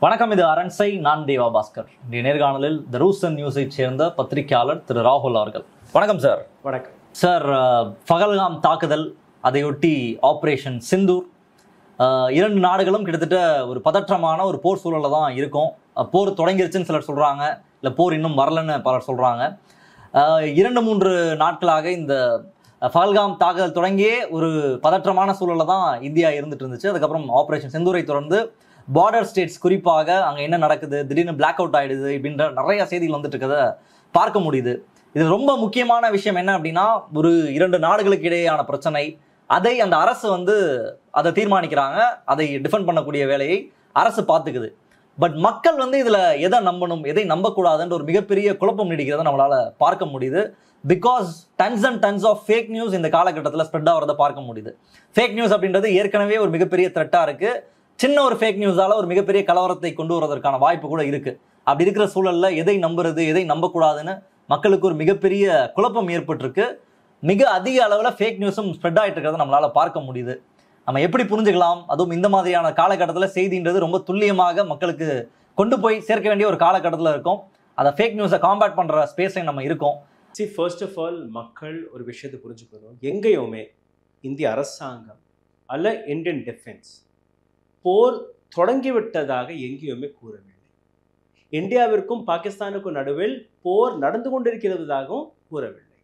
வணக்கம், இது அரண்சை. நான் தேவா பாஸ்கர். இன்றைய நேர்காணலில் த ரூசன் நியூஸை சேர்ந்த பத்திரிகையாளர் திரு ராகுல் அவர்கள். வணக்கம் சார். வணக்கம் சார். பகல்காம் தாக்குதல், அதையொட்டி ஆப்ரேஷன் சிந்தூர், இரண்டு நாடுகளும் கிட்டத்தட்ட ஒரு பதற்றமான ஒரு போர் சூழலில் தான் இருக்கும். போர் தொடங்கிருச்சுன்னு சிலர் சொல்கிறாங்க, இல்லை போர் இன்னும் வரலன்னு பலர் சொல்கிறாங்க. 2-3 நாட்களாக இந்த பகல்காம் தாக்குதல் தொடங்கியே ஒரு பதற்றமான சூழலில் தான் இந்தியா இருந்துட்டு இருந்துச்சு. அதுக்கப்புறம் ஆப்ரேஷன் சிந்தூரை தொடர்ந்து பார்டர் ஸ்டேட்ஸ், குறிப்பாக அங்கே என்ன நடக்குது, திடீர்னு பிளாக் அவுட் ஆகிடுது இப்படின்ற நிறைய செய்திகள் வந்துட்டு இருக்கதை பார்க்க முடியுது. இது ரொம்ப முக்கியமான விஷயம் என்ன அப்படின்னா, ஒரு 2 நாடுகளுக்கு இடையேயான பிரச்சனை, அதை அந்த அரசு அதை தீர்மானிக்கிறாங்க, அதை டிஃபெண்ட் பண்ணக்கூடிய வேலையை அரசு பார்த்துக்குது. பட் மக்கள் இதில் எதை நம்பணும், எதை நம்பக்கூடாதுன்ற ஒரு மிகப்பெரிய குழப்பம் நீடிக்கிறத நம்மளால் பார்க்க முடியுது. Because tons and tons of fake news இந்த காலகட்டத்தில் ஸ்ப்ரெட் ஆகிறத பார்க்க முடியுது. ஃபேக் நியூஸ் அப்படின்றது ஏற்கனவே ஒரு மிகப்பெரிய த்ரெட்டாக இருக்குது. சின்ன ஒரு ஃபேக் நியூஸால் ஒரு மிகப்பெரிய கலவரத்தை கொண்டு வருவதற்கான வாய்ப்பு கூட இருக்குது. அப்படி இருக்கிற சூழலில் எதை நம்புறது, எதை நம்பக்கூடாதுன்னு மக்களுக்கு ஒரு மிகப்பெரிய குழப்பம் ஏற்பட்டிருக்கு. மிக அதிக அளவில் ஃபேக் நியூஸும் ஸ்ப்ரெட் ஆகிட்டு இருக்கிறத நம்மளால் பார்க்க முடியுது. நம்ம எப்படி புரிஞ்சுக்கலாம்? அதுவும் இந்த மாதிரியான காலகட்டத்தில் செய்தின்றது ரொம்ப துல்லியமாக மக்களுக்கு கொண்டு போய் சேர்க்க வேண்டிய ஒரு காலகட்டத்தில் இருக்கும். அதை ஃபேக் நியூஸை காம்பேட் பண்ணுற ஸ்பேஸில் நம்ம இருக்கோம். ஃபர்ஸ்ட் ஆஃப் ஆல் மக்கள் ஒரு விஷயத்தை புரிஞ்சுக்கணும். எங்கேயுமே இந்திய அரசாங்கம் அல்ல இந்தியன் டிஃபென்ஸ் போர் தொடங்கிவிட்டதாக எங்கேயுமே கூறவில்லை. இந்தியாவிற்கும் பாகிஸ்தானுக்கும் நடுவில் போர் நடந்து கொண்டிருக்கிறதாகவும் கூறவில்லை.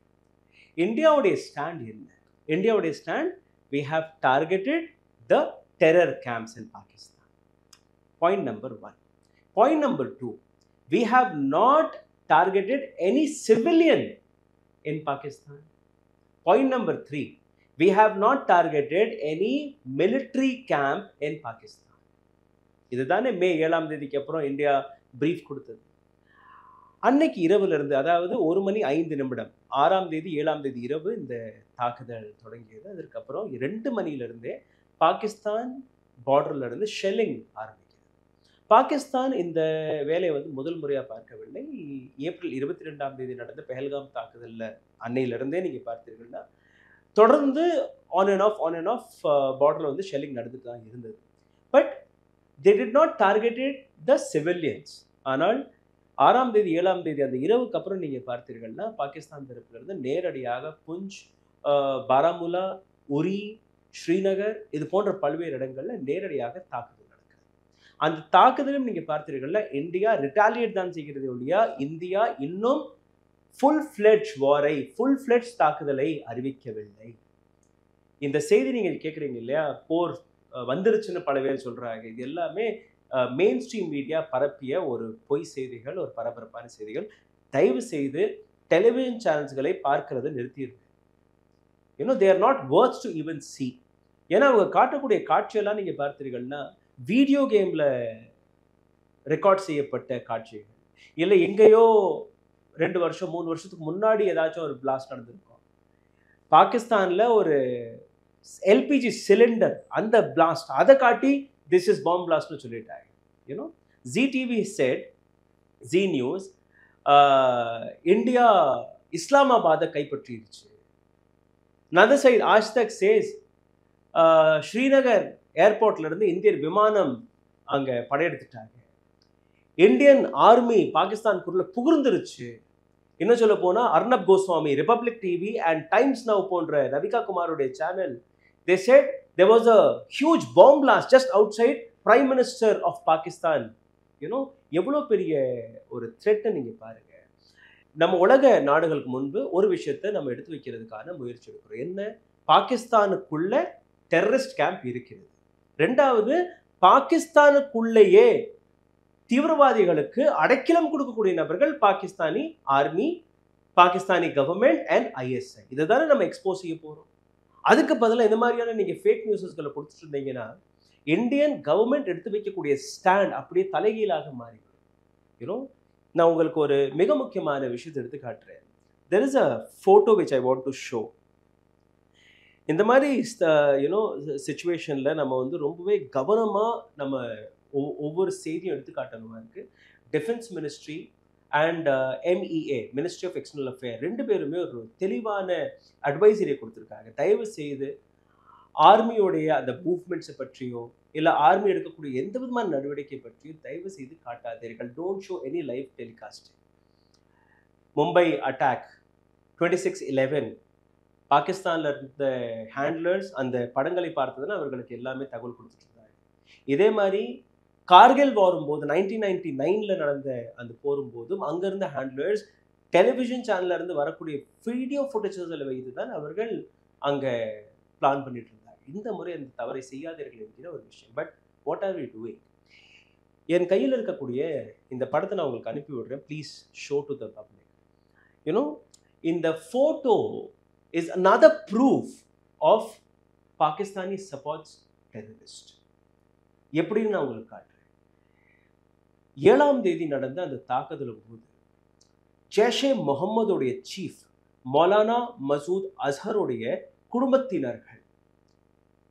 இந்தியாவுடைய ஸ்டாண்ட் என்ன? இந்தியாவுடைய stand, we have targeted the terror camps in Pakistan. Point number 1. Point number 2, we have not targeted any civilian in Pakistan. Point number 3, we have not targeted any military camp in Pakistan. இதுதானே மே 7ஆம் தேதிக்கு அப்புறம் India brief கொடுத்தது. அன்னைக்கு இரவுலேருந்து, அதாவது 1 மணி 5 நிமிடம், 6ஆம் தேதி 7ஆம் தேதி இரவு இந்த தாக்குதல் தொடங்கியது. அதற்கப்புறம் 2 மணியிலிருந்தே பாகிஸ்தான் பார்டர்லேருந்து ஷெல்லிங் ஆரம்பிக்குது. பாகிஸ்தான் இந்த வேலையை முதல் முறையாக பார்க்கவில்லை. ஏப்ரல் 22ஆம் தேதி நடந்த பெஹல்காம் தாக்குதலில் அன்னையிலிருந்தே நீங்கள் பார்த்தீங்கன்னா தொடர்ந்து ஆன் அண்ட் ஆஃப் பார்டரில் ஷெல்லிங் நடந்துட்டு தான் இருந்தது. But they did not targeted the civilians. ஆனால் 6ஆம் தேதி 7ஆம் தேதி அந்த இரவுக்கு அப்புறம் நீங்கள் பார்த்தீர்கள்னா பாகிஸ்தான் தரப்பிலிருந்து நேரடியாக புஞ்ச், பாராமுல்லா, உரி, ஸ்ரீநகர் இது போன்ற பல்வேறு இடங்களில் நேரடியாக தாக்குதல் நடக்குது. அந்த தாக்குதலும் நீங்கள் பார்த்தீர்கள்னா இந்தியா ரிட்டாலியேட் தான் செய்கிறது ஒழியா இந்தியா இன்னும் ஃபுல் ஃப்ளெட்ஜ் தாக்குதலை அறிவிக்கவில்லை. இந்த செய்தி நீங்கள் கேட்குறீங்க இல்லையா, போர் வந்துருச்சுன்னு பல பேர் சொல்கிறாங்க. இது எல்லாமே மெயின் ஸ்ட்ரீம் மீடியா பரப்பிய ஒரு பொய் செய்திகள், ஒரு பரபரப்பான செய்திகள். தயவு செய்து television சேனல்ஸ்களை பார்க்கறதை நிறுத்திடுங்க. they are not worth to even see. ஏன்னா அவங்க காட்டக்கூடிய காட்சியெல்லாம் நீங்கள் பார்த்தீர்கள்னா வீடியோ கேமில் ரெக்கார்ட் செய்யப்பட்ட காட்சிகள், இல்லை எங்கேயோ 2 வருஷம் 3 வருஷத்துக்கு முன்னாடி ஏதாச்சும் ஒரு பிளாஸ்ட் நடந்திருக்கும். பாகிஸ்தானில் ஒரு எல்பிஜி சிலிண்டர், அந்த பிளாஸ்ட், அதை காட்டி திஸ் இஸ் பாம் பிளாஸ்ட்னு சொல்லிட்டாங்க. Zee TV said, Zee News, India இஸ்லாமாபாத்தை கைப்பற்றிடுச்சு. another side Aaj Tak says Srinagar ஏர்போர்ட்லேருந்து Indian விமானம் அங்கே படையெடுத்துட்டாங்க. Indian army பாகிஸ்தானுக்குள்ள புகுந்துருச்சு. இன்னும் சொல்ல போனால் Arnab Goswami, republic TV and times now போன்ற Ravika குமாரோடைய channel, they said there was a huge bomb blast just outside Prime Minister of Pakistan. எவ்வளோ பெரிய ஒரு த்ரெட்டை நீங்கள் பாருங்க. நம்ம உலக நாடுகளுக்கு முன்பு ஒரு விஷயத்தை நம்ம எடுத்து வைக்கிறதுக்கான முயற்சி எடுக்கிறோம். என்ன? பாகிஸ்தானுக்குள்ள டெரரிஸ்ட் கேம்ப் இருக்கிறது. 2வது, பாகிஸ்தானுக்குள்ளேயே தீவிரவாதிகளுக்கு அடைக்கலம் கொடுக்கக்கூடிய நபர்கள் Pakistani army, Pakistani government and ISI. இதை தானே நம்ம எக்ஸ்போஸ் செய்ய போகிறோம். அதுக்கு பதிலாக இந்த மாதிரியான நீங்கள் ஃபேக் நியூஸஸ்களை கொடுத்துட்டு இருந்தீங்கன்னா இந்தியன் கவர்மெண்ட் எடுத்து வைக்கக்கூடிய ஸ்டாண்ட் அப்படியே தலைகீழாக மாறிடும். நான் உங்களுக்கு ஒரு மிக முக்கியமான விஷயத்தை எடுத்து காட்டுறேன். there is a photo which I want to show. இந்த மாதிரி சிச்சுவேஷனில் நம்ம ரொம்பவே கவனமாக நம்ம ஒவ்வொரு செய்தியும் எடுத்து காட்டணுமா இருக்குது. Defence ministry and MEA, ministry of external affair, 2 பேருமே ஒரு தெளிவான அட்வைசரியை கொடுத்துருக்காங்க. தயவு செய்து ஆர்மியோடைய அந்த மூவ்மெண்ட்ஸை பற்றியோ இல்லை ஆர்மி எடுக்கக்கூடிய எந்த விதமான நடவடிக்கை பற்றியும் தயவு செய்து காட்டாதீர்கள். Don't show any live telecast. Mumbai attack 26/11 பாகிஸ்தானில் இருந்த ஹேண்ட்லர்ஸ் அந்த படங்களை பார்த்ததுன்னா அவர்களுக்கு எல்லாமே தகவல் கொடுத்துட்டு இருந்தாங்க. இதே மாதிரி கார்கில் போது 1999 நடந்த அந்த போரும்போதும் அங்கிருந்த ஹேண்ட்லர்ஸ் டெலிவிஷன் சேனல்ல இருந்து வரக்கூடிய வீடியோ ஃபுட்டேஜஸ்ல வைத்து தான் அவர்கள் அங்கே பிளான் பண்ணிட்டு இருந்தாங்க. இந்த முறை அந்த தவறை செய்யாதீர்கள் என்கிற ஒரு விஷயம். But what are we doing? என் கையில் இருக்கக்கூடிய இந்த படத்தை நான் உங்களுக்கு அனுப்பி விடுறேன். Please show to the public. You know, இந்த photo is another proof of Pakistani supports terrorist. எப்படின்னு நான் உங்களுக்கு காட்டுறேன். 7ஆம் தேதி நடந்த அந்த தாக்குதலும் போது ஜெய்ஷே முகமதுடைய சீஃப் மௌலானா மசூத் அஸ்ஹருடைய குடும்பத்தினர்கள்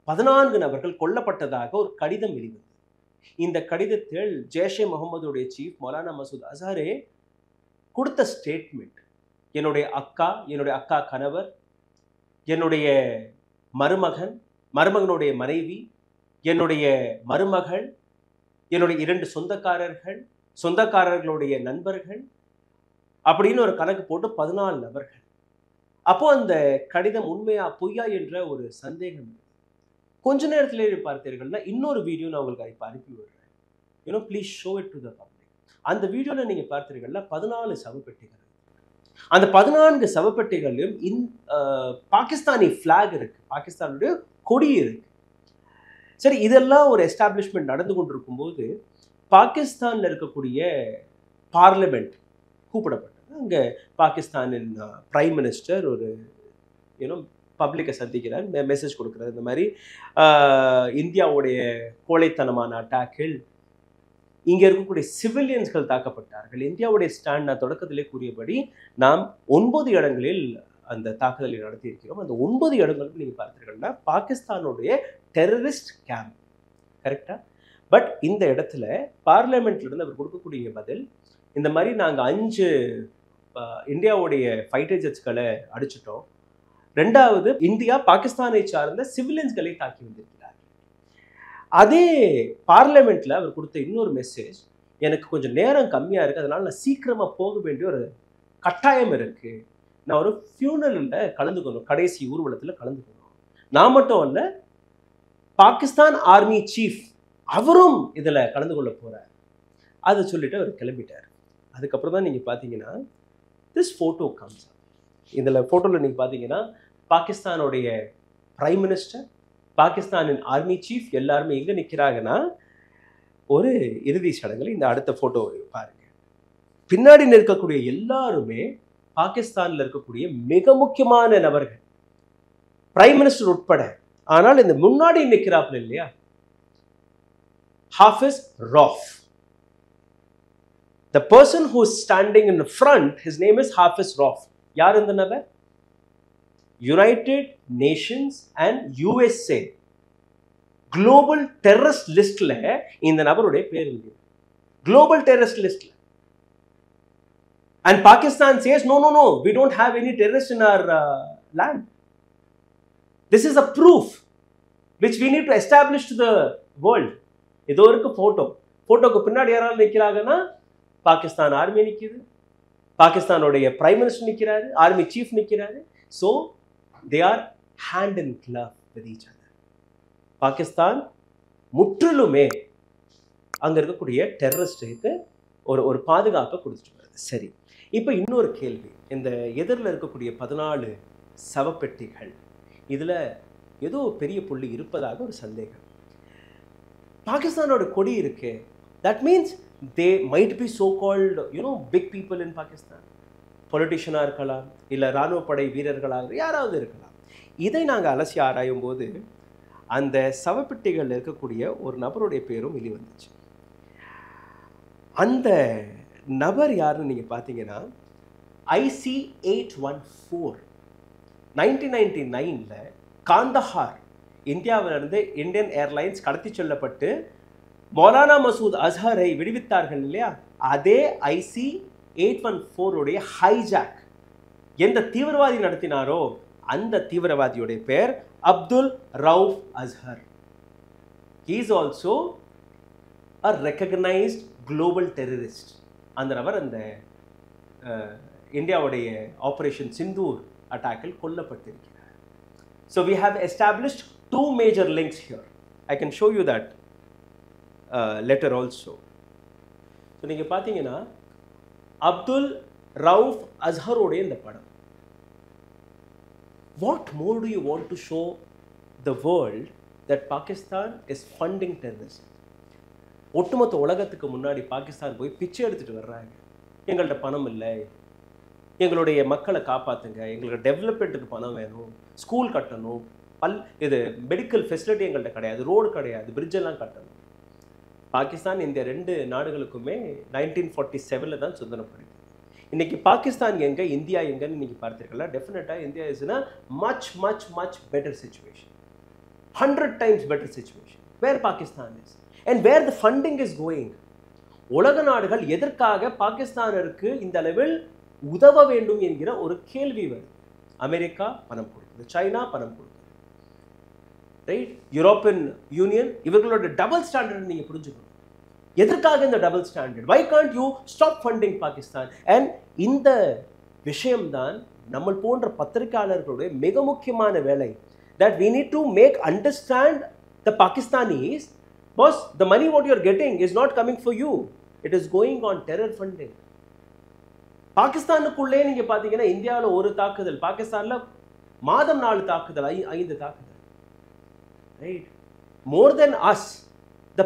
14 நபர்கள் கொல்லப்பட்டதாக ஒரு கடிதம் வெளிவந்தது. இந்த கடிதத்தில் ஜெய்ஷே முகமதுடைய சீஃப் மௌலானா மசூத் அஸ்ஹரே கொடுத்த ஸ்டேட்மெண்ட், என்னுடைய அக்கா கணவர், என்னுடைய மருமகனுடைய மனைவி, என்னுடைய மருமகள், என்னுடைய 2 சொந்தக்காரர்களுடைய நண்பர்கள் அப்படின்னு ஒரு கணக்கு போட்டு 14 நபர்கள். அப்போ அந்த கடிதம் உண்மையா பொய்யா என்ற ஒரு சந்தேகம். கொஞ்ச நேரத்திலே பார்த்தீர்கள்னா இன்னொரு வீடியோ நான் உங்களுக்கு இப்போ அனுப்பி விடுறேன். You know, please show it to the public. அந்த வீடியோவில் நீங்கள் பார்த்தீர்கள்னா 14 சவப்பெட்டிகள். அந்த 14 சவப்பெட்டிகளிலும் பாகிஸ்தானி ஃபிளாக் இருக்கு, பாகிஸ்தானுடைய கொடி இருக்கு. சரி, இதெல்லாம் ஒரு எஸ்டாப்ளிஷ்மெண்ட் நடந்து கொண்டிருக்கும் போது பாகிஸ்தானில் இருக்கக்கூடிய பார்லிமெண்ட் கூப்பிடப்பட்டது. அங்கே பாகிஸ்தானின் பிரைம் மினிஸ்டர் ஒரு பப்ளிக்கை சந்திக்கிறார், மெசேஜ் கொடுக்குறாரு. இந்த மாதிரி இந்தியாவுடைய கோழைத்தனமான அட்டாக்கில் இங்கே இருக்கக்கூடிய சிவிலியன்ஸ்கள் தாக்கப்பட்டார்கள். இந்தியாவுடைய ஸ்டாண்ட் நான் தொடக்கத்திலே கூறியபடி நாம் 9 இடங்களில் அந்த தாக்குதலை நடத்தி இருக்கிறோம். அந்த 9 இடங்களும் நீங்கள் பார்த்தீர்கள்னா பாகிஸ்தானுடைய டெரரிஸ்ட் கேம்ப். கரெக்டா? பட் இந்த இடத்துல பார்லிமெண்ட்ல இருந்து அவர் கொடுக்கக்கூடிய பதில், இந்த மாதிரி நாங்கள் 5 இந்தியாவுடைய ஃபைட்டர் ஜெட்ஸ்களை அடிச்சிட்டோம். 2வது, இந்தியா பாகிஸ்தானை சார்ந்த சிவிலியன்ஸ்களை தாக்கி வந்திருக்கிறார். அதே பார்லிமெண்ட்ல அவர் கொடுத்த இன்னொரு மெசேஜ், எனக்கு கொஞ்சம் நேரம் கம்மியா இருக்கு, அதனால நான் சீக்கிரமா போக வேண்டிய ஒரு கட்டாயம் இருக்கு, நான் ஒரு ஃபியூனரல்ல கலந்துக்கணும், கடைசி ஊர்வலத்தில் கலந்துக்கணும். நான் மட்டும் இல்ல, பாகிஸ்தான் ஆர்மி சீஃப் அவரும் இதுல கலந்து கொள்ள போறார். அதை சொல்லிட்டு அவர் கிளம்பிட்டார். அதுக்கப்புறம் தான் நீங்க பாத்தீங்கன்னா திஸ் போட்டோ கம்ஸ். இதுல போட்டோல நீங்க பாத்தீங்கன்னா பாகிஸ்தானுடைய பிரைம் மினிஸ்டர், பாகிஸ்தானின் ஆர்மி சீஃப் எல்லாருமே எங்க நிற்கிறாங்கன்னா ஒரு இறுதி சடங்குல. இந்த அடுத்த போட்டோ பாருங்க. பின்னாடி நிற்கக்கூடிய எல்லாருமே பாகிஸ்தான்ல இருக்கக்கூடிய மிக முக்கியமான நபர்கள், பிரைம் மினிஸ்டர் உட்பட. ஆனால் இந்த முன்னாடி நிற்கிறாப்புல இல்லையா, Hafiz Rauf. The person who is standing in the front, his name is Hafiz Rauf. யார் இந்த நபர்? United Nations and USA global terrorist லிஸ்ட்ல இந்த நபருடைய பேர் இருக்கு. குளோபல் டெரரிஸ்ட் லிஸ்ட்ல. And Pakistan says no, we don't have any terrorists in our land. This is a proof which we need to establish to the world. இதோ இருக்கு போட்டோக்கு பின்னாடி யாராவது நிற்கிறாங்கன்னா பாகிஸ்தான் ஆர்மி நிற்குது, பாகிஸ்தானுடைய பிரைம் மினிஸ்டர் நிற்கிறாரு, ஆர்மி சீஃப் நிற்கிறாரு. So they are hand in glove with each other. Pakistan முற்றிலுமே அங்கே இருக்கக்கூடிய டெரரிஸ்டுக்கு ஒரு பாதுகாப்பை கொடுத்துட்டு வருது. சரி, இப்போ இன்னொரு கேள்வி. இந்த எதிரில் இருக்கக்கூடிய 14 சவப்பெட்டிகள், இதில் ஏதோ பெரிய புள்ளி இருப்பதாக ஒரு சந்தேகம். பாகிஸ்தானோட கொடி இருக்கு. That means they might be so called big people in Pakistan. பொலிட்டிஷியனாக இருக்கலாம், இல்லை இராணுவ படை வீரர்களாக யாராவது இருக்கலாம். இதை நாங்கள் அலசி ஆராயும் போது அந்த சவப்பெட்டிகள் இருக்கக்கூடிய ஒரு நபருடைய பேரும் வெளிவந்துச்சு. அந்த நபர் யாருன்னு நீங்கள் பார்த்தீங்கன்னா IC-814 1999 காந்தஹார் இந்தியாவிலிருந்து இந்தியன் ஏர்லைன்ஸ் கடத்தி செல்லப்பட்டு மௌலானா மசூத் அஸ்ஹரை விடுவித்தார்கள் இல்லையா, அதே IC-814 உடைய ஹைஜாக் எந்த தீவிரவாதி நடத்தினாரோ அந்த தீவிரவாதியுடைய பெயர் Abdul Rauf Azhar. he is also a recognized global terrorist. அந்த நபர் அந்த இந்தியாவுடைய ஆபரேஷன் சிந்தூர் அட்டாக்கில் கொல்லப்பட்டிருக்கிறார். So we have established two major links here. I can show you that letter also. So நீங்க பாத்தீங்கன்னா அப்துல் ரவுஃப் அஸ்ஹரோடைய இந்த படம். What more do you want to show the world that Pakistan is funding terrorism? ஒட்டுமொத்த உலகத்துக்கு முன்னாடி பாகிஸ்தான் போய் பிச்சை எடுத்துட்டு வர்றாங்க. எங்கள்கிட்ட பணம் இல்லை, எங்களுடைய மக்களை காப்பாற்றுங்க, எங்களுக்கு டெவலப்மெண்ட்டுக்கு பணம் வேணும், ஸ்கூல் கட்டணும், இது மெடிக்கல் ஃபெசிலிட்டி எங்கள்கிட்ட கிடையாது, ரோடு கிடையாது, பிரிட்ஜெல்லாம் கட்டணும். பாகிஸ்தான் இந்த 2 நாடுகளுக்குமே 1947 தான் சுதந்திரம் கிடைக்கும். இன்னைக்கு பாகிஸ்தான் எங்க, இந்தியா எங்கன்னு இன்னைக்கு பார்த்தீர்களா? டெஃபினட்டாக India is in a much much much better situation, 100 times better situation. Where Pakistan is and where the funding is going. உலக நாடுகள் எதற்காக பாகிஸ்தானிற்கு இந்த அளவில் உதவ வேண்டும் என்கிற ஒரு கேள்வி வருது. அமெரிக்கா பணம் கொடுக்குது, சைனா பணம் கொடுக்குது, ரைட்? யூரோப்பியன் யூனியன் இவர்களோட டபுள் ஸ்டாண்டர்ட் நீங்க புரிஞ்சுக்கணும். எதற்காக இந்த double standard? Why can't you stop funding Pakistan? And இந்த விஷயம்தான் நம்ம போன்ற பத்திரிகையாளர்களுடைய மிக முக்கியமான வேலை. That we need to make understand the Pakistanis, boss, the money what you are getting is not coming for you. It is going on terror funding. பாகிஸ்தானுக்குள்ளே நீங்க பாத்தீங்கன்னா இந்தியாவில் ஒரு தாக்குதல், பாகிஸ்தான்ல மாதம் 4 தாக்குதல், 5 தாக்குதல், right? More than us, the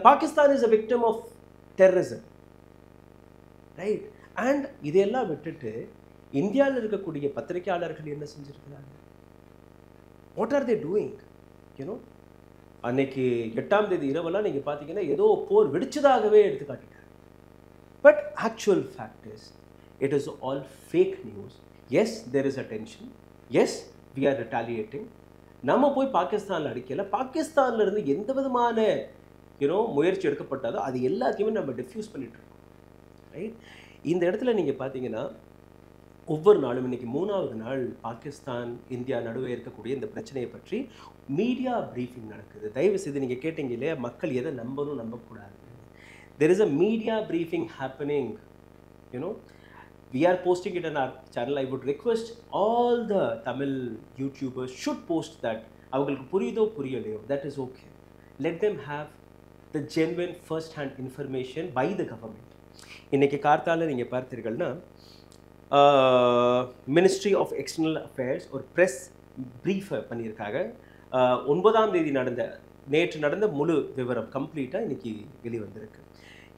Pakistan is a victim of terrorism, right? And இதெல்லாம் விட்டுட்டு இந்தியாவில் இருக்கக்கூடிய பத்திரிகையாளர்கள் என்ன செஞ்சிருக்கிறாங்க? What are they doing? You know, அன்னைக்கு 8ஆம் தேதி இரவெல்லாம் நீங்க பாத்தீங்கன்னா ஏதோ போர் வெடிச்சதாகவே எடுத்து காட்டிட்டாங்க. But actual fact is, it is all fake news. Yes, there is a tension. Yes, we are retaliating. நம்ம போய் பாகிஸ்தான்ல அடிக்கல, பாகிஸ்தான்ல இருந்து எந்த விதமான முயற்சி எடுக்கப்பட்டதோ அது எல்லாத்தையுமே நம்ம டிஃப்யூஸ் பண்ணிட்டு இருக்கோம், ரைட்? இந்த இடத்துல நீங்க பாத்தீங்கன்னா ஒவ்வொரு நாளும் இன்னைக்கு 3வது நாள் பாகிஸ்தான் இந்தியா நடுவே இருக்கக்கூடிய இந்த பிரச்சனையை பற்றி மீடியா பிரீஃபிங் நடக்குது. தயவு செய்து நீங்கள் கேட்டீங்க இல்லையா, மக்கள் எதை நம்பணும் நம்பக்கூடாது. There is a media briefing happening. We are posting it on our channel. I would request all the Tamil YouTubers should post that. அவங்களுக்கு புரியுதோ புரியலையோ, that is okay. Let them have the genuine first hand information by the government. இன்னைக்கு கார்த்தால நீங்கள் பார்த்தீர்கள்னா ministry of external affairs ஒரு press ப்ரீஃபை பண்ணியிருக்காங்க. 9ஆம் தேதி நேற்று நடந்த முழு விவரம் கம்ப்ளீட்டாக இன்றைக்கி வெளிவந்திருக்கு.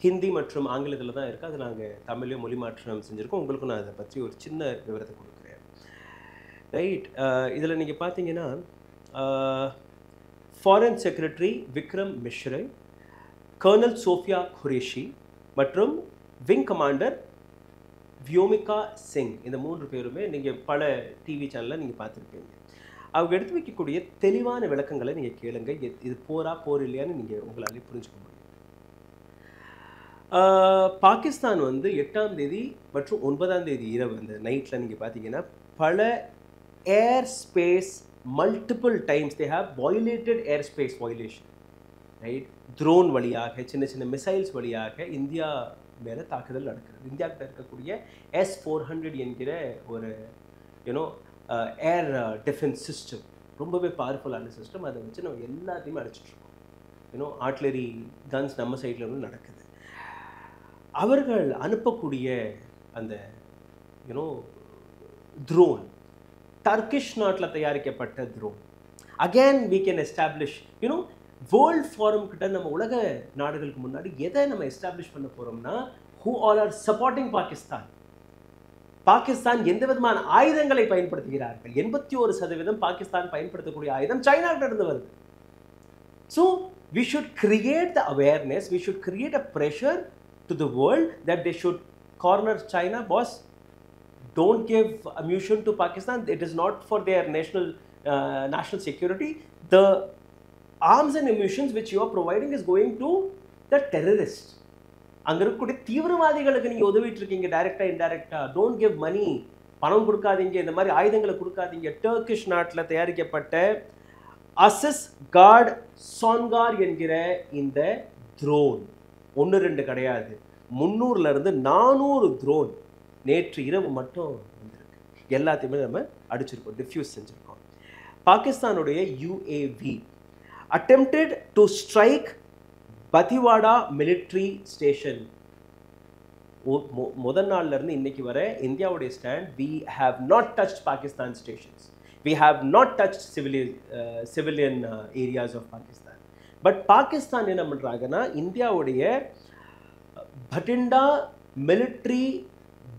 ஹிந்தி மற்றும் ஆங்கிலத்தில் தான் இருக்குது. அதை நாங்கள் தமிழையும் மொழி மாற்றம் செஞ்சுருக்கோம். உங்களுக்கும் நான் அதை பற்றி ஒரு சின்ன விவரத்தை கொடுக்குறேன், ரைட்? இதில் நீங்கள் பார்த்தீங்கன்னா ஃபாரின் செக்ரட்டரி விக்ரம் மிஸ்ரை, கர்னல் சோஃபியா குரேஷி மற்றும் விங் கமாண்டர் வியோமிகா சிங், இந்த 3 பேருமே நீங்கள் பல டிவி சேனலில் நீங்கள் பார்த்துருப்பீங்க. அவங்க எடுத்து வைக்கக்கூடிய தெளிவான விளக்கங்களை நீங்கள் கேளுங்க. இது போர் இல்லையான்னு நீங்கள் உங்களாலே புரிஞ்சுக்க முடியும். பாகிஸ்தான் 8ஆம் தேதி மற்றும் 9ஆம் தேதி இரவு அந்த நைட்டில் நீங்கள் பார்த்தீங்கன்னா பல ஏர் space multiple times they have violated air space violation, right? Drone வழியாக சின்ன சின்ன மிசைல்ஸ் வழியாக இந்தியா மேலே தாக்குதல் நடக்குது. இந்தியாவுக்கு இருக்கக்கூடிய S-400 என்கிற ஒரு ஏர் டிஃபென்ஸ் சிஸ்டம், ரொம்பவே பவர்ஃபுல்லான சிஸ்டம். அதை வச்சு நம்ம எல்லாத்தையுமே அடிச்சிட்ருக்கோம். ஆர்ட்லரி கன்ஸ் நம்ம சைடில் நடக்குது. அவர்கள் அனுப்பக்கூடிய அந்த ட்ரோன் டர்க்கிஷ் நாட்டில் தயாரிக்கப்பட்ட drone. Again we can establish world forum கிட்ட நம்ம உலக நாடுகளுக்கு முன்னாடி எதை நம்ம எஸ்டாப்ளிஷ் பண்ண போறோம்னா, who all are supporting Pakistan. Pakistan எந்த விதமான ஆயுதங்களை பயன்படுத்துகிறார்கள்? 81% பாகிஸ்தான் பயன்படுத்தக்கூடிய ஆயுதம் சைனா கிட்ட இருந்து வருது. So we should create the awareness, we should create a pressure to the world that they should corner China. Boss, don't give ammunition to Pakistan. It is not for their national security. The arms and ammunitions which you are providing is going to the terrorists. அங்க இருக்கக்கூடிய தீவிரவாதிகளுக்கு நீங்க உதவிட்டு இருக்கீங்க, டைரக்டா இன்டைரக்டா. Don't give money, பணம் கொடுக்காதீங்க, இந்த மாதிரி ஆயுதங்களை கொடுக்காதீங்க. டர்க்கிஷ் நாட்டில் தயாரிக்கப்பட்ட அசிஸ் கார்ட் சான்கார் என்கிற இந்த த்ரோன் 1-2 கிடையாது, 300 இருந்து 400 த்ரோன் நேற்று இரவு மட்டும் வந்திருக்கு. எல்லாத்தையுமே நம்ம அடிச்சிருக்கோம், டிஃப்யூஸ் செஞ்சிருக்கோம். பாகிஸ்தானுடைய UAV attempted to strike பத்திவாடா மிலிட்ரி ஸ்டேஷன். முதல் நாள்ல இருந்து இன்னைக்கு வரை இந்தியாவுடைய stand, we have not touched Pakistan stations, we have not touched civilian areas of Pakistan. But Pakistan என்ன பண்றாங்கன்னா இந்தியாவுடைய பட்டிண்டா மிலிட்ரி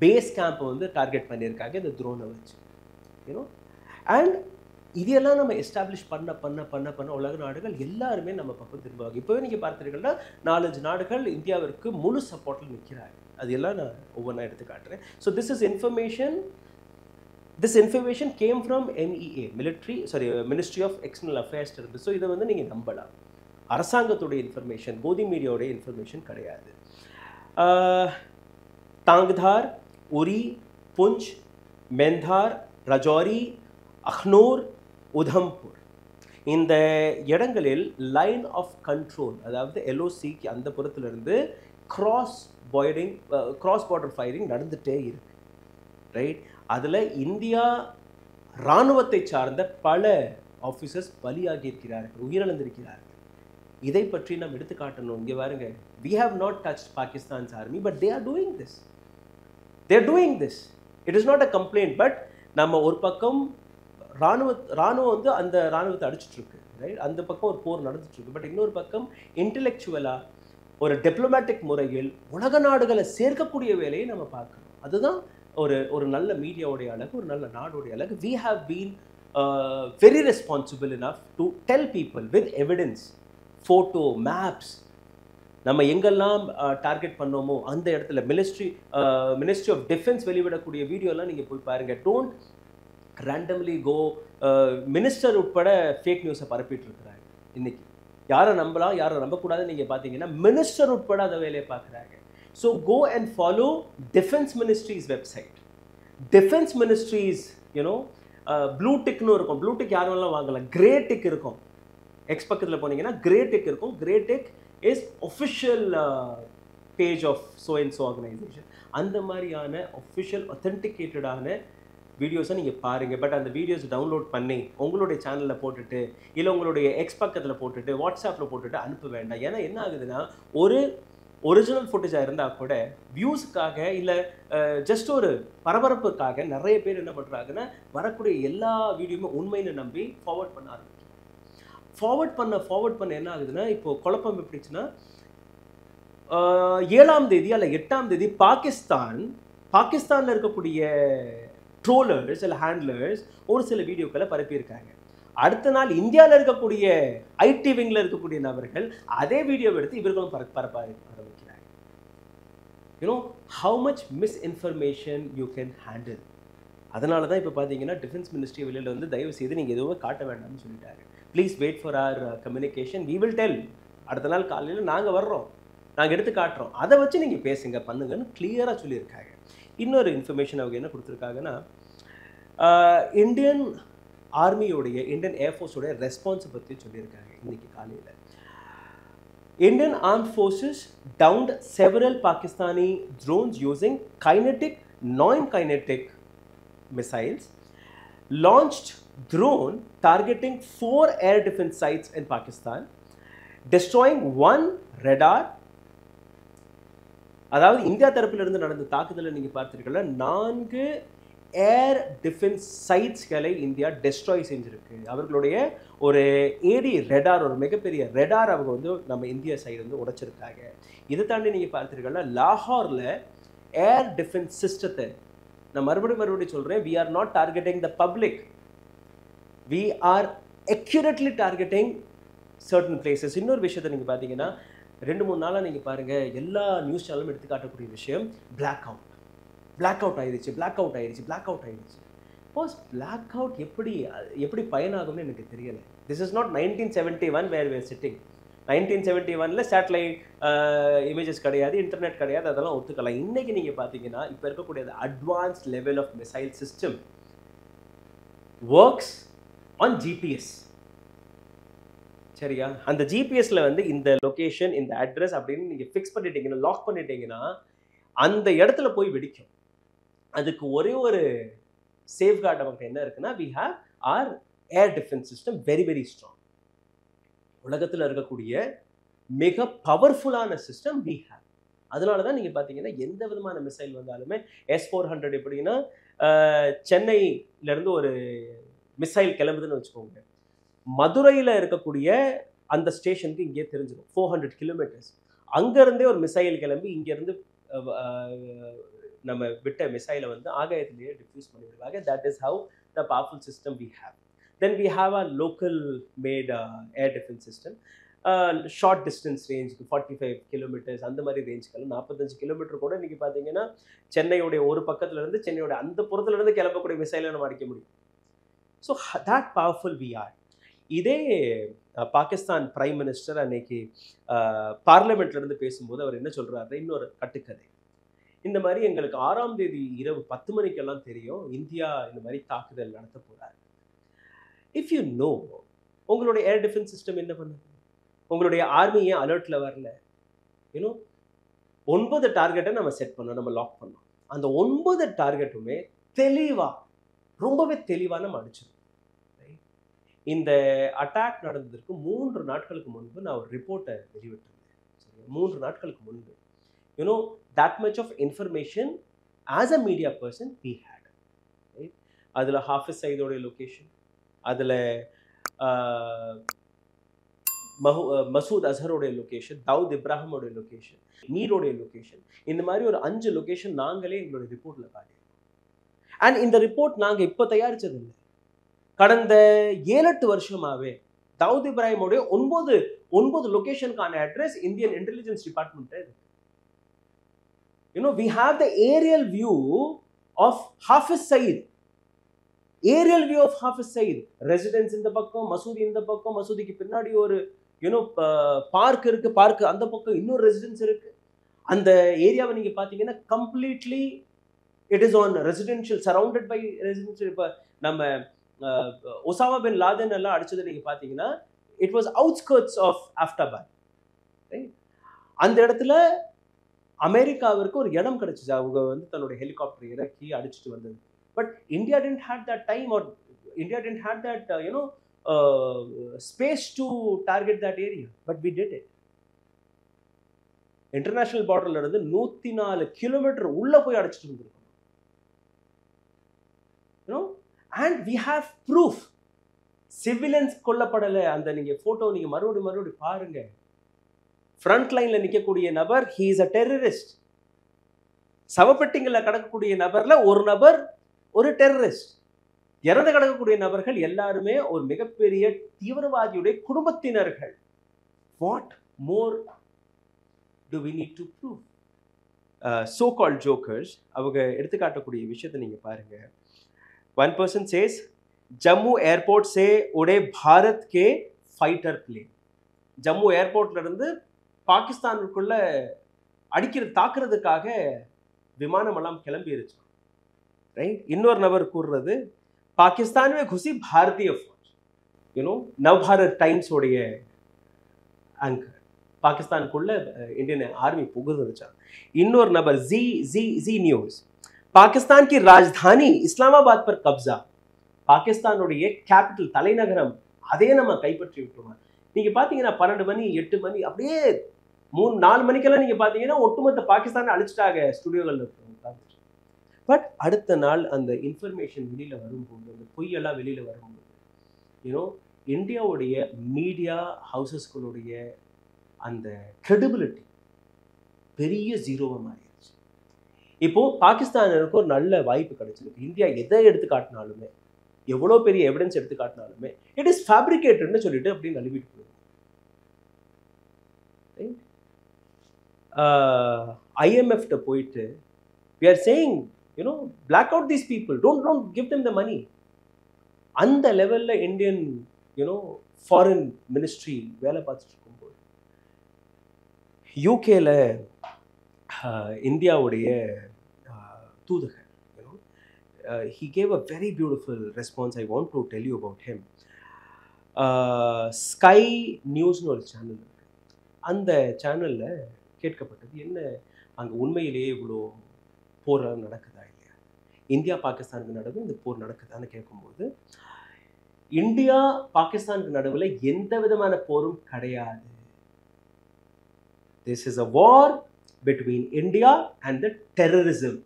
பேஸ் கேம்பை வந்து டார்கெட் பண்ணியிருக்காங்க இந்த த்ரோனை வச்சு. யூனோ அண்ட் இதெல்லாம் நம்ம எஸ்டாப்ளிஷ் பண்ண உலக நாடுகள் எல்லாருமே நம்ம பக்கம் திரும்புவாங்க. இப்போவே நீங்கள் பார்த்துருக்கீங்கன்னா 4-5 நாடுகள் இந்தியாவிற்கு முழு சப்போர்ட்டில் நிற்கிறாங்க. அது எல்லாம் நான் ஒவ்வொன்றா எடுத்து காட்டுறேன். So this information came from MEA ministry of external affairs இருந்து. ஸோ இதை வந்து நீங்கள் நம்பலாம். அரசாங்கத்துடைய இன்ஃபர்மேஷன், கோதி மீடியாவுடைய இன்ஃபர்மேஷன் கிடையாது. தாங்தார், உரி, புஞ்ச், மெந்தார், ரஜோரி, அக்னூர், உதம்பூர் இந்த இடங்களில் லைன் ஆஃப் கண்ட்ரோல், அதாவது LOCக்கு அந்த புறத்திலிருந்து கிராஸ் பார்டர் ஃபயரிங் நடந்துகிட்டே இருக்கு. ரைட், அதில் இந்தியா இராணுவத்தை சார்ந்த பல ஆஃபீஸர்ஸ் பலியாகி இருக்கிறார்கள், உயிரிழந்திருக்கிறார்கள். இதை பற்றி நாம் எடுத்து காட்டணும். இங்கே பாருங்க, we have not touched Pakistan's army, but they are doing this. It is not a complaint, but நம்ம ஒரு பக்கம் ராணுவம் வந்து அந்த ராணுவத்தை அடிச்சுட்டு இருக்கு, ரைட், அந்த பக்கம் ஒரு போர் நடந்துட்டு இருக்கு. பட் இன்னொரு பக்கம் இன்டெலெக்சுவலா ஒரு டிப்ளமேட்டிக் முறையில் உலக நாடுகளை சேர்க்கக்கூடிய வேலையை நம்ம பார்க்கணும். அதுதான் ஒரு நல்ல மீடியாவுடைய அழகு, ஒரு நல்ல நாடுடைய அழகு. we have been very responsible enough to tell people with evidence, photo, maps, நம்ம எங்கெல்லாம் டார்கெட் பண்ணோமோ அந்த இடத்துல மினிஸ்ட்ரி ஆஃப் டிஃபென்ஸ் வெளிவிடக்கூடிய வீடியோலாம் நீங்கள் போய் பாருங்கள். Don't randomly go. மினிஸ்டர் உட்பட ஃபேக் நியூஸை பரப்பிட்டு இருக்கிறாங்க. இன்னைக்கு யாரை நம்பலாம் யாரை நம்பக்கூடாதுன்னு நீங்கள் பார்த்தீங்கன்னா மினிஸ்டர் உட்பட அந்த வேலையை பார்க்குறாங்க. So go and follow defence ministry's website. Defence ministry's blue டிக்னு இருக்கும். ப்ளூ டிக் யாரெல்லாம் வாங்கலாம். கிரே டிக் இருக்கும். எக்ஸ் பக்கத்தில் போனீங்கன்னா கிரே டிக் இருக்கும். Grey tick is official page of so and so organisation. அந்த மாதிரியான ஒஃபிஷியல் ஒத்தென்டிகேட்டடான வீடியோஸை நீங்கள் பாருங்கள். பட் அந்த வீடியோஸ் டவுன்லோட் பண்ணி உங்களுடைய சேனலில் போட்டுட்டு இல்லை உங்களுடைய எக்ஸ் பக்கத்தில் போட்டுட்டு வாட்ஸ்அப்பில் போட்டுட்டு அனுப்ப வேண்டாம். ஏன்னா என்ன ஆகுதுன்னா, ஒரு ஒரிஜினல் ஃபுட்டேஜாக இருந்தால் கூட வியூஸுக்காக இல்லை ஜஸ்ட் ஒரு பரபரப்புக்காக நிறைய பேர் என்ன பண்ணுறாங்கன்னா வரக்கூடிய எல்லா வீடியோமே உண்மைன்னு நம்பி ஃபார்வர்ட் பண்ண ஆரம்பிக்கும். ஃபார்வர்ட் பண்ண என்ன ஆகுதுன்னா, இப்போது குழப்பம் எப்படிச்சுன்னா 7ஆம் தேதி அல்ல 8ஆம் தேதி பாகிஸ்தானில் இருக்கக்கூடிய ட்ரோலர்ஸ் இல்லை ஹேண்ட்லர்ஸ் ஒரு சில வீடியோக்களை பரப்பியிருக்காங்க. அடுத்த நாள் இந்தியாவில் இருக்கக்கூடிய IT விங்கில் இருக்கக்கூடிய நபர்கள் அதே வீடியோவை எடுத்து இவர்களும் பரப்ப ஆரம்பிக்கிறாங்க. How much misinformation you can handle. அதனால தான் இப்போ பார்த்தீங்கன்னா டிஃபென்ஸ் மினிஸ்ட்ரி வெளியில் வந்து தயவு செய்து நீங்கள் எதுவும் காட்ட வேண்டாம்னு சொல்லிட்டாங்க. Please wait for our communication, we will tell. அடுத்த நாள் காலையில் நாங்கள் வர்றோம், நாங்கள் எடுத்து காட்டுறோம், அதை வச்சு நீங்கள் பேசுங்க பண்ணுங்கன்னு கிளியராக சொல்லியிருக்காங்க. இன்னொரு இன்ஃபர்மேஷன் அவங்க என்ன கொடுத்துருக்காங்கன்னா, இந்தியன் ஆர்மியோடைய இந்தியன் ஏர்ஃபோர்ஸோடைய ரெஸ்பான்ஸை பற்றி சொல்லியிருக்காங்க. இன்னைக்கு காலையில் Indian armed forces downed several Pakistani drones using kinetic non-kinetic missiles, launched drone targeting 4 air defense sites in Pakistan, destroying 1 radar. அதாவது இந்தியா தரப்பிலிருந்து நடந்த தாக்குதலை நீங்கள் பார்த்துருக்கல, 4 ஏர் டிஃபென்ஸ் சைட்ஸ்களை இந்தியா டெஸ்ட்ராய் செஞ்சுருக்கு. அவர்களுடைய ஒரு ஏடி ரெடார், ஒரு மிகப்பெரிய ரெடார் அவங்க வந்து நம்ம இந்தியா சைடு வந்து உடைச்சிருக்காங்க. இதை தாண்டி நீங்கள் பார்த்துருக்கல, லாகூரில் ஏர் டிஃபென்ஸ் சிஸ்டத்தை நான் மறுபடியும் சொல்கிறேன், we are not targeting the public, we are accurately targeting certain places. இன்னொரு விஷயத்தை நீங்கள் பார்த்தீங்கன்னா 2-3 நாளாக நீங்கள் பாருங்கள், எல்லா நியூஸ் சேனலும் எடுத்து காட்டக்கூடிய விஷயம் பிளாக் அவுட் ஆயிடுச்சு. போஸ் பிளாக் அவுட் எப்படி பயனாகும்னு எனக்கு தெரியலை. This is not 1971 where we're sitting. 1971 satellite images கிடையாது, இன்டர்நெட் கிடையாது, அதெல்லாம் ஒத்துக்கலாம். இன்றைக்கி நீங்கள் பார்த்தீங்கன்னா இப்போ இருக்கக்கூடிய advance level of missile system works on GPS. சரியா? அந்த ஜிபிஎஸ்ல வந்து இந்த லொகேஷன், இந்த அட்ரஸ் அப்படின்னு நீங்க ஃபிக்ஸ் பண்ணிட்டீங்கன்னா, லாக் பண்ணிட்டீங்கன்னா, அந்த இடத்துல போய் வெடிக்கும். அதுக்கு ஒரே ஒரு சேஃப்கார்ட் நமக்கு என்ன இருக்குன்னா, we have our air defense system very very strong. உலகத்துல இருக்கக்கூடிய மிக பவர்ஃபுல்லான சிஸ்டம் we have. அதனால தான் நீங்க பாத்தீங்கன்னா எந்த விதமான மிசைல் வந்தாலுமே S-400 எப்படின்னா சென்னையில இருந்து ஒரு மிசைல் கிளம்புதுன்னு வச்சுக்கோங்க, மதுரையில இருக்கக்கூடிய அந்த ஸ்டேஷனுக்கு இங்கே தெரிஞ்சிடும் 400 கிலோமீட்டர்ஸ். அங்க இருந்தே ஒரு மிசைல் கிளம்பி இங்க இருந்து நம்ம விட்ட மிசைலை வந்து ஆகாயத்திலேயே டிஃப்யூஸ் பண்ணிடுவாங்க. That is how the powerful system we have. Then we have a local made air defence system. Short distance ரேஞ்சுக்கு 45 கிலோமீட்டர்ஸ் அந்த மாதிரி ரேஞ்சுக்கெல்லாம் 45 கிலோமீட்டர் கூட இன்னைக்கு பார்த்தீங்கன்னா சென்னையுடைய ஒரு பக்கத்துல இருந்து சென்னையோட அந்த புறத்துல இருந்து கிளம்பக்கூடிய மிசைலை நம்ம அடிக்க முடியும். So that powerful we are. இதே பாகிஸ்தான் பிரைம் மினிஸ்டர் அன்னைக்கு பார்லிமெண்ட்ல இருந்து பேசும்போது அவர் என்ன சொல்றாரு, இன்னொரு கட்டுக்கதை. இந்த மாதிரி எங்களுக்கு 6ஆம் தேதி இரவு 10 மணிக்கெல்லாம் தெரியும் இந்தியா இந்த மாதிரி தாக்குதல் நடத்த போறாரு. இஃப் யூ நோ, உங்களுடைய ஏர் டிஃபென்ஸ் சிஸ்டம் என்ன பண்ணுது? உங்களுடைய ஆர்மி ஏன் அலர்ட்ல வரல? யூனோ 9 டார்கெட்டை நம்ம செட் பண்ணோம், நம்ம லாக் பண்ணோம். அந்த 9 டார்கெட்டுமே தெளிவா, ரொம்பவே தெளிவா நம்ம அடிச்சிருக்கோம். இந்த அட்டாக் நடந்ததற்கு 3 நாட்களுக்கு முன்பு நான் ஒரு ரிப்போர்ட்டை வெளியிட்டிருந்தேன். சரி, 3 நாட்களுக்கு முன்பு. You know, that much of information as a media person we had. Right? அதில் ஹாஃபிஸ் சயீதோடைய லொக்கேஷன், அதில் மசூத் அசரோடைய லொக்கேஷன், தாவூத் இப்ராஹிமோடைய லொக்கேஷன், மீரோடைய லொக்கேஷன், இந்த மாதிரி ஒரு 5 லொக்கேஷன் நாங்களே எங்களுடைய ரிப்போர்ட்டில் காட்டியிருக்கோம். அண்ட் இந்த ரிப்போர்ட் நாங்கள் இப்போ தயாரித்தது இல்லை, கடந்த 7-8 வருஷமாகவே தாவூத் இப்ராஹிமோடைய 9 லொக்கேஷனுக்கான அட்ரஸ் இந்தியன் இன்டெலிஜென்ஸ் டிபார்ட்மெண்ட்டே இருக்கு. You know, we have the aerial view of Hafiz Saeed. Aerial view of Hafiz Saeed. Residence in the பக்கம், மசூதி இந்த பக்கம், மசூதிக்கு பின்னாடி ஒரு பார்க் இருக்கு, பார்க் அந்த பக்கம் இன்னொரு ரெசிடென்ஸ் இருக்கு. அந்த ஏரியாவை நீங்க பாத்தீங்கன்னா completely it is on residential, surrounded by residential. இப்போ நம்ம ஒசாமா பின் லாதன் எல்லாம் அடிச்சது நீங்க பாத்தீங்கன்னா it was outskirts of Abbottabad. அந்த இடத்துல அமெரிக்காவிற்கு ஒரு இடம் கிடைச்சிச்சு, அவங்க வந்து தன்னுடைய ஹெலிகாப்டர் இறக்கி அடிச்சுட்டு வந்தது. But India didn't have that time, or India didn't have that space to target that area, but we did it. International பார்டர்ல இருந்து 104 கிலோமீட்டர் உள்ள போய் அடிச்சுட்டு வந்திருக்கோம். and we have proof. Civilians கொல்லப்படலை. அந்த நீங்க போட்டோ நீங்க மறுபடியும் பாருங்க. ஃப்ரண்ட் லைன்ல நிற்கக்கூடிய நபர் he is a terrorist. சவப்பெட்டிங்களில் கிடக்கக்கூடிய நபர்ல ஒரு நபர் ஒரு டெரரிஸ்ட். இறந்து கிடக்கக்கூடிய நபர்கள் எல்லாருமே ஒரு மிகப்பெரிய தீவிரவாதியுடைய குடும்பத்தினர்கள். What more do we need to prove? So called jokers அவங்க எடுத்துக்காட்டக்கூடிய விஷயத்தை நீங்க பாருங்க. One person says Jammu airport சே உடே பாரத் கே ஃபைட்டர் பிளேன். ஜம்மு ஏர்போர்ட்ல இருந்து பாகிஸ்தானுக்குள்ள தாக்குறதுக்காக விமானம் எல்லாம் கிளம்பிருச்சு. ரைட். இன்னொரு நபர் கூறுறது பாகிஸ்தான் குசி பாரதிய ஃபௌஜ். நவ்பாரத் டைம்ஸ் உடைய ஆங்கர் பாகிஸ்தானுக்குள்ள இந்தியன் ஆர்மி புகுந்துருச்சாங்க. இன்னொரு நபர் ஜி நியூஸ் பாகிஸ்தான் की राजधानी இஸ்லாமாபாத் पर कब्जा. பாகிஸ்தானுடைய கேபிட்டல் தலைநகரம் அதே நம்ம கைப்பற்றி விட்டுருவாங்க. நீங்க பாத்தீங்கன்னா 12 மணி 8 மணி அப்படியே 3-4 மணிக்கெல்லாம் நீங்க பாத்தீங்கன்னா ஒட்டுமொத்த பாகிஸ்தானை அழிச்சிட்டாங்க ஸ்டுடியோகள்ல. பட் அடுத்த நாள் அந்த இன்ஃபர்மேஷன் வெளியில வரும்போது, அந்த பொய்யெல்லாம் வெளியில வரும்போது இந்தியாவுடைய மீடியா ஹவுசஸ்களுடைய அந்த கிரெடிபிலிட்டி பெரிய ஜீரோவா மாறிடுச்சு. இப்போ பாகிஸ்தானுக்கு ஒரு நல்ல வாய்ப்பு கிடைச்சிருக்கு. இந்தியா எதை எடுத்து காட்டினாலுமே, எவ்வளோ பெரிய எவிடன்ஸ் எடுத்து காட்டினாலுமே இட் இஸ் ஃபேப்ரிகேட்டட்னு சொல்லிட்டு அப்படி நழுவிட்டு போயிடும். ஐஎம்எஃப்ட போயிட்டு we are saying black out these people, don't give them the money. அந்த லெவல்ல இந்தியன் ஃபாரின் மினிஸ்ட்ரி வேலை பார்த்துட்டு இருக்கும்போது யூகேல இந்தியாவுடைய தூதகர் he gave a very beautiful response. I want to tell you about him. Sky நியூஸ்னு ஒரு சேனல் இருக்கு. அந்த சேனலில் கேட்கப்பட்டது, என்ன அங்கே உண்மையிலேயே இவ்வளோ போர் நடக்குதா இல்லையா, இந்தியா பாகிஸ்தானுக்கு நடுவில் இந்த போர் நடக்குதான்னு கேட்கும்போது, இந்தியா பாகிஸ்தானுக்கு நடுவில் எந்த விதமான போரும் கிடையாது. This is a war between India and the terrorism.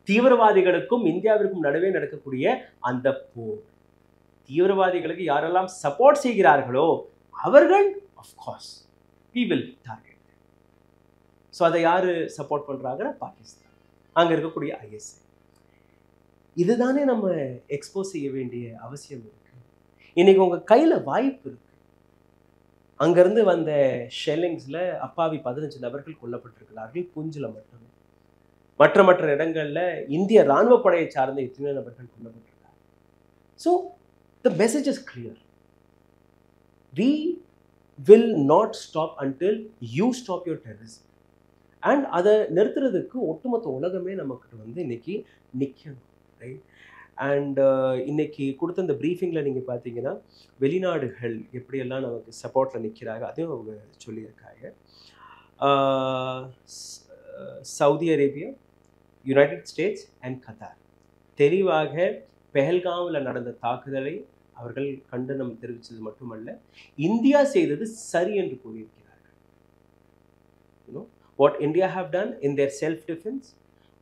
தீவிரவாதிகளுக்கும் இந்தியாவிற்கும் நடுவே நடக்கக்கூடிய அந்த போர். தீவிரவாதிகளுக்கு யாரெல்லாம் சப்போர்ட் செய்கிறார்களோ அவர்கள் of course we will target. So அதை யாரு சப்போர்ட் பண்றாங்கன்னா பாகிஸ்தான், அங்க இருக்கக்கூடிய ISI. இதுதானே நம்ம எக்ஸ்போஸ் செய்ய வேண்டிய அவசியம் இருக்கு. இன்னைக்கு உங்க கையில வாய்ப்பு இருக்கு. அங்கிருந்து வந்த ஷெல்லிங்ஸ்ல அப்பாவி 15 நபர்கள் கொல்லப்பட்டிருக்கிறார்கள், புஞ்சில மட்டுமே. மற்ற இடங்கள்ல இந்திய ராணுவ படையை சார்ந்த எத்தனையோ நபர்கள் கொல்லப்பட்டிருக்காங்க. So the message is clear. We will not stop until you stop your terrorism. And அதை நிறுத்துறதுக்கு ஒட்டுமொத்த உலகமே நமக்கு வந்து இன்னைக்கு நிற்கணும், ரைட்? அண்ட் இன்னைக்கு கொடுத்த இந்த ப்ரீஃபிங்கில் நீங்கள் பார்த்தீங்கன்னா வெளிநாடுகள் எப்படியெல்லாம் நமக்கு சப்போர்ட்டில் நிற்கிறாங்க அதையும் அவங்க சொல்லியிருக்காங்க. Saudi Arabia, United states and Qatar தெளிவாக பெஹல்காமில் நடந்த தாக்குதலை அவர்கள் கண்டனம் தெரிவித்தது மட்டுமல்ல, இந்தியா செய்தது சரி என்று கூறியிருக்கிறார்கள். What India have done in their self defence,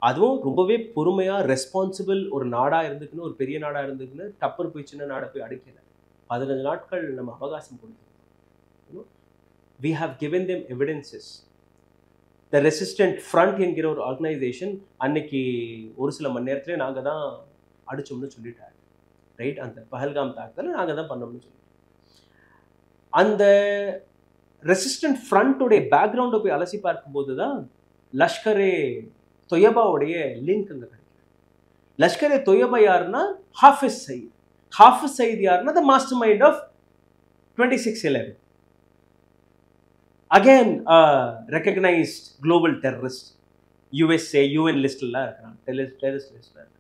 அதுவும் ரொம்பவே பொறுமையாக ரெஸ்பான்சிபிள் ஒரு நாடாக இருந்துக்குன்னு, ஒரு பெரிய நாடாக இருந்துக்குன்னு டப்புன்னு போய் சின்ன நாடை போய் அடிக்கலை. 15 நாட்கள் நம்ம அவகாசம் கொடுத்தோம். We have given them evidences. The resistant front என்கிற ஒரு ஆர்கனைசேஷன் அன்னைக்கு ஒரு சில மணி நேரத்திலே நாங்கள் தான் அடிச்சோம்னு சொல்லிட்டாங்க, ரைட்? அந்த பஹல்காம் தாக்குதலை நாங்கள் தான் பண்ணோம்னு சொல்லிட்டோம். அந்த ரெசிஸ்டன்ட் ஃப்ரண்ட்டுடைய பேக்ரவுண்டை போய் அலசி பார்க்கும்போது தான் லஷ்கரே தொய்யபாவுடைய லிங்க் அங்கே கிடைக்கும். லஷ்கரே தொய்யபா யாருன்னா ஹாஃபிஸ் சயீத். ஹாஃபிஸ் சயீத் யாருன்னா the master mind of 26/11. Again recognised global terrorist. USA UN லிஸ்ட்லாம் இருக்கிறாங்க, டெரரிஸ்ட் லிஸ்ட்ல இருக்காங்க.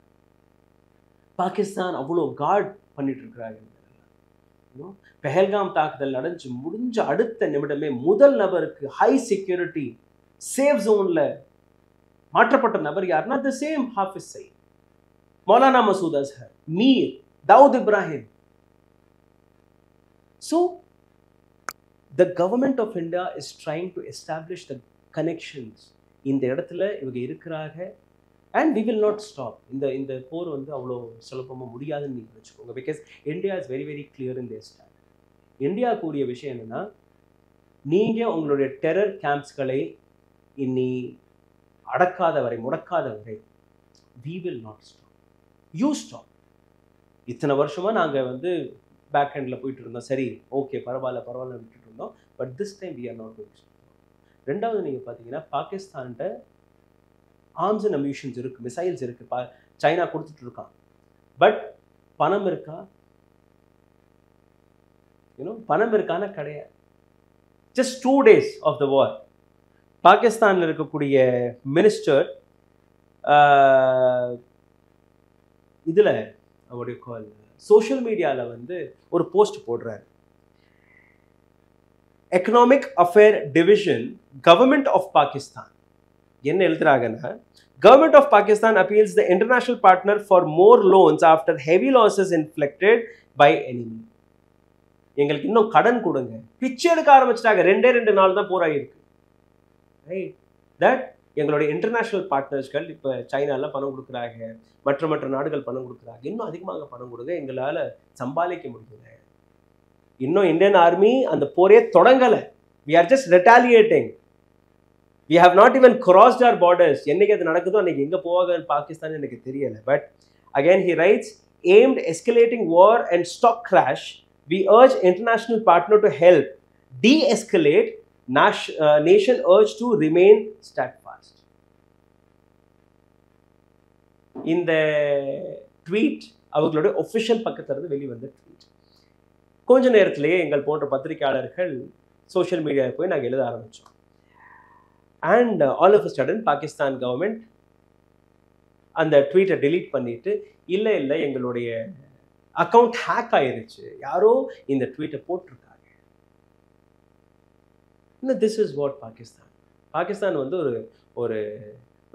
பாகிஸ்தான் அவ்வளோ கார்ட் பண்ணிட்டு இருக்கிறாங்க. பெஹல்காம் தாக்குதல் நடந்து முடிஞ்ச அடுத்த நிமிடமே முதல் நபருக்கு ஹை செக்யூரிட்டி சேஃப் ஜோன்ல மாற்றப்பட்ட நபர் யாருன்னா the same Hafiz Saeed, Maulana Masood Azhar, Mir, Dawood Ibrahim. So the government of India is trying to establish the connections. இந்த இடத்துல இவங்க இருக்கிறாங்க. And we will not stop. இந்த போர் வந்து அவ்வளோ சுலபமாக முடியாதுன்னு நீங்கள் வச்சுக்கோங்க. Because India is very very clear in their stand. India கூடிய விஷயம் என்னென்னா, நீங்கள் உங்களுடைய டெரர் கேம்ப்ஸ்களை இனி அடக்காத வரை, முடக்காத வரை we will not stop. You stop. இத்தனை வருஷமாக நாங்கள் வந்து பேக் ஹேண்டில் போயிட்டு இருந்தோம், சரி ஓகே பரவாயில்ல விட்டுட்டு இருந்தோம். But this time we are not going to stop. ரெண்டாவது நீங்கள் பார்த்தீங்கன்னா பாகிஸ்தான்கிட்ட ஆர்ம்ஸ் அண்ட் அம்யூஷன்ஸ் இருக்குது, மிசைல்ஸ் இருக்குது, சைனா கொடுத்துட்டு இருக்கான். பட் பணம் இருக்கா? பணம் இருக்கான கிடையாது. ஜஸ்ட் 2 days ஆஃப் த வார் பாகிஸ்தானில் இருக்கக்கூடிய மினிஸ்டர் இதில் அவருடைய கால் சோஷியல் மீடியாவில் வந்து ஒரு போஸ்ட் போடுறாரு. Economic affair division government of Pakistan என்ன எழுதுறாங்கன்னா, Government of Pakistan appeals the international partner for more loans after heavy losses inflicted by enemy. எங்களுக்கு இன்னும் கடன் கொடுங்க. பிச்சை எடுக்க ஆரம்பிச்சிட்டாங்க. 2 நாள் தான் போராயிருக்கு. ரைட்? தட் எங்களுடைய இன்டர்நேஷனல் பார்ட்னர்ஸ்கள் இப்போ சைனால பணம் கொடுக்குறாங்க, மற்ற நாடுகள் பணம் கொடுக்குறாங்க. இன்னும் அதிகமாக பணம் கொடுங்க, எங்களால் சம்பாதிக்க முடியல. இன்னும் இந்தியன் ஆர்மி அந்த போரே தொடங்கலை. We are just retaliating. We have not even crossed our borders. என்னைக்கு அது நடக்குதோ அன்னைக்கு எங்கே போவாங்க பாகிஸ்தான் எனக்கு தெரியலை. But again he writes, aimed escalating war and stop crash, we urge international partner to help de-escalate, nation urge to remain steadfast. இந்த tweet அவர்களுடைய ஒஃபிஷியல் பக்கத்திலிருந்து வெளிவந்த ட்வீட். கொஞ்ச நேரத்திலேயே எங்கள் போன்ற பத்திரிகையாளர்கள் சோஷியல் மீடியாவில் போய் நாங்கள் எழுத ஆரம்பித்தோம். And all of a sudden Pakistan government அந்த ட்வீட்டை டெலீட் பண்ணிட்டு இல்லை எங்களுடைய அக்கௌண்ட் ஹேக் ஆயிருச்சு, யாரோ இந்த ட்வீட்டை போட்டிருக்காங்க. இன்னும் this is what Pakistan. Pakistan வந்து ஒரு ஒரு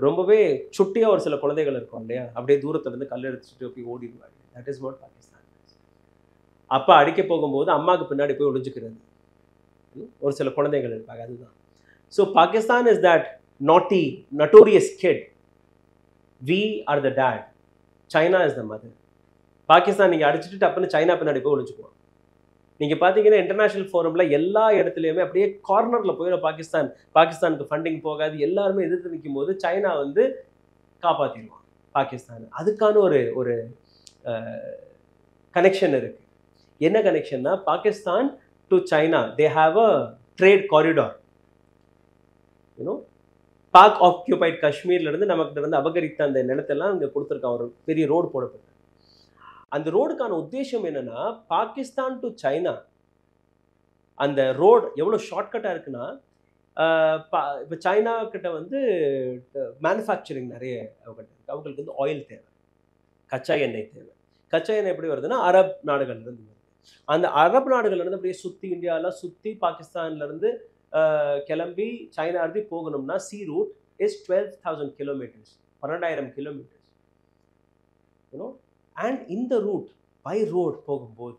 ரொம்பவே சுட்டியாக ஒரு சில குழந்தைகள் இருக்கும் இல்லையா, அப்படியே தூரத்துல இருந்து கல் எடுத்துட்டு போய் ஓடிடுவாங்க. That is what Pakistan. அப்பா அடிக்க போகும்போது அம்மாவுக்கு பின்னாடி போய் ஒளிஞ்சுக்கிறது ஒரு சில குழந்தைகள் இருப்பாங்க, அதுதான். So Pakistan is that naughty notorious kid. We are the dad, China is the mother. Pakistan நீங்கள் அடிச்சுட்டு டப்புன்னு சைனா பின்னாடி போய் ஒழிச்சுக்குவோம். நீங்கள் பார்த்தீங்கன்னா இன்டர்நேஷனல் ஃபோரமில் எல்லா இடத்துலையுமே அப்படியே கார்னரில் போயிடும் பாகிஸ்தானுக்கு ஃபண்டிங் போகாது, எல்லாருமே எதிர்த்து நிற்கும் போது சைனா வந்து காப்பாற்றிடுவான் பாகிஸ்தான். அதுக்கான ஒரு ஒரு கனெக்ஷன் இருக்கு. என்ன கனெக்ஷன்னா, Pakistan to China they have a trade corridor. You know, Pak occupied காஷ்மீர்ல இருந்து நமக்கு வந்து அபகரித்த அந்த நிலத்தெல்லாம் இங்கே கொடுத்துருக்கான், ஒரு பெரிய ரோடு போடப்பட்டு. அந்த ரோடுக்கான உத்தேசம் என்னன்னா, பாகிஸ்தான் டு சைனா அந்த ரோடு எவ்வளோ ஷார்ட்கட்டாக இருக்குன்னா, இப்போ சைனா கிட்ட வந்து மேனுஃபேக்சரிங் நிறைய அவங்களுக்கு வந்து ஆயில் தேவை, கச்சா எண்ணெய் தேவை. கச்சா எண்ணெய் எப்படி வருதுன்னா அரப் நாடுகள்லேருந்து வருது. அந்த அரப் நாடுகள்லேருந்து அப்படியே சுற்றி இந்தியாவெலாம் சுற்றி பாகிஸ்தான்லேருந்து கிளம்பி சைனா இருந்து போகணும்னா sea route is 12,000 kilometres, 12,000 kilometres. You know, and இந்த ரூட் பை ரோட் போகும்போது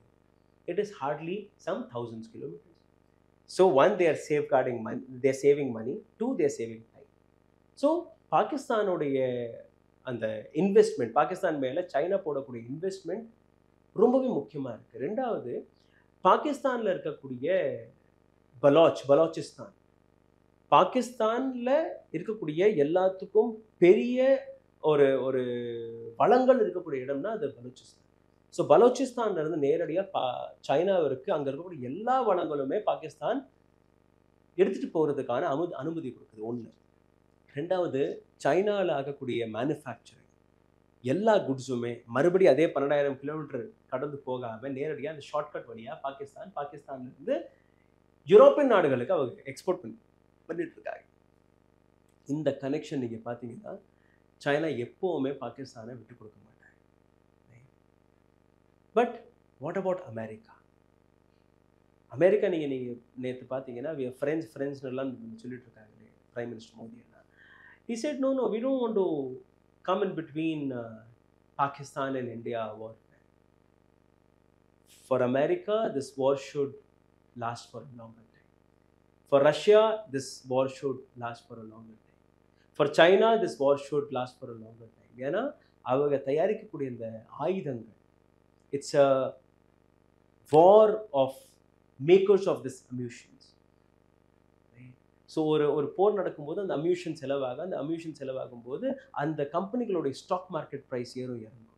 it is hardly some thousands kilometers. So one, they are safeguarding money, they are saving money. Two, they are saving time. So பாகிஸ்தானுடைய அந்த investment, Pakistan மேலே China போடக்கூடிய investment ரொம்பவே முக்கியமாக இருக்குது. ரெண்டாவது, பாகிஸ்தானில் இருக்கக்கூடிய பலோச்சிஸ்தான், பாகிஸ்தானில் இருக்கக்கூடிய எல்லாத்துக்கும் பெரிய ஒரு ஒரு வளங்கள் இருக்கக்கூடிய இடம்னா அது பலோச்சிஸ்தான். ஸோ பலோச்சிஸ்தான்லேருந்து நேரடியாக சைனாவிற்கு அங்கே இருக்கக்கூடிய எல்லா வளங்களுமே பாகிஸ்தான் எடுத்துகிட்டு போகிறதுக்கான அனுமதி கொடுக்குது, ஒன்று. ரெண்டாவது, சைனாவில் ஆகக்கூடிய மேனுஃபேக்சரிங் எல்லா குட்ஸுமே மறுபடியும் அதே 12,000 கிலோமீட்டர் கடந்து போகாமல் நேரடியாக அந்த ஷார்ட்கட் வழியாக பாகிஸ்தான்லேருந்து யூரோப்பியன் நாடுகளுக்கு அவங்க எக்ஸ்போர்ட் பண்ணிட்டு இருக்காங்க. இந்த கனெக்ஷன் நீங்கள் பார்த்தீங்கன்னா சைனா எப்போவுமே பாகிஸ்தானை விட்டு கொடுக்க மாட்டாங்க. But what about America? America நீங்கள் நேற்று பார்த்தீங்கன்னா ஃப்ரெண்ட்ஸ்னெல்லாம் சொல்லிட்டு இருக்காங்க பிரைம் மினிஸ்டர் மோடி எல்லாம். He said no, we don't want to come in between Pakistan and India warfare. For America, this war should last for a longer time. For Russia, this war should last for a longer time. For China, this war should last for a longer time. ஏன்னா அவங்க தயாரிக்கக்கூடிய இந்த ஆயுதங்கள், it's a war of makers of this ammunitions. So ஒரு போர் நடக்கும்போது அந்த அம்யூஷன் செலவாகும் போது அந்த கம்பெனிகளுடைய ஸ்டாக் மார்க்கெட் ப்ரைஸ் இறங்கும்.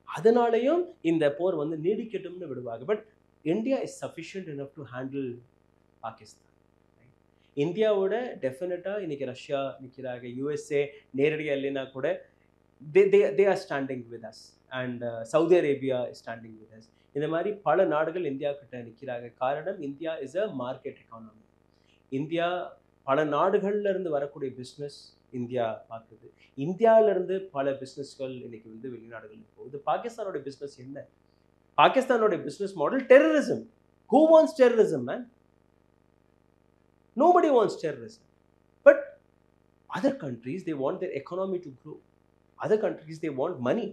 அதனாலையும் இந்த போர் வந்து நீடிக்கட்டும்னு விடுவாங்க. But India is sufficient enough to handle Pakistan. இந்தியாவோட டெஃபினட்டாக இன்னைக்கு ரஷ்யா நிற்கிறாங்க, யூஎஸ்ஏ நேரடியாக இல்லைன்னா கூட they are standing with us, and Saudi Arabia is standing with us. இந்த மாதிரி பல நாடுகள் இந்தியா கிட்ட நிற்கிறாங்க. காரணம், India is a market economy. India பல நாடுகள்ல இருந்து வரக்கூடிய பிஸ்னஸ் இந்தியா பார்க்குது. இந்தியாவிலேருந்து பல பிஸ்னஸ்கள் இன்னைக்கு வந்து வெளிநாடுகளுக்கு போகுது. பாகிஸ்தானோட பிஸ்னஸ் என்ன? பாகிஸ்தானோட business model terrorism. Who wants terrorism, man? Nobody wants terrorism. But other countries, they want their economy to grow. Other countries, they want money.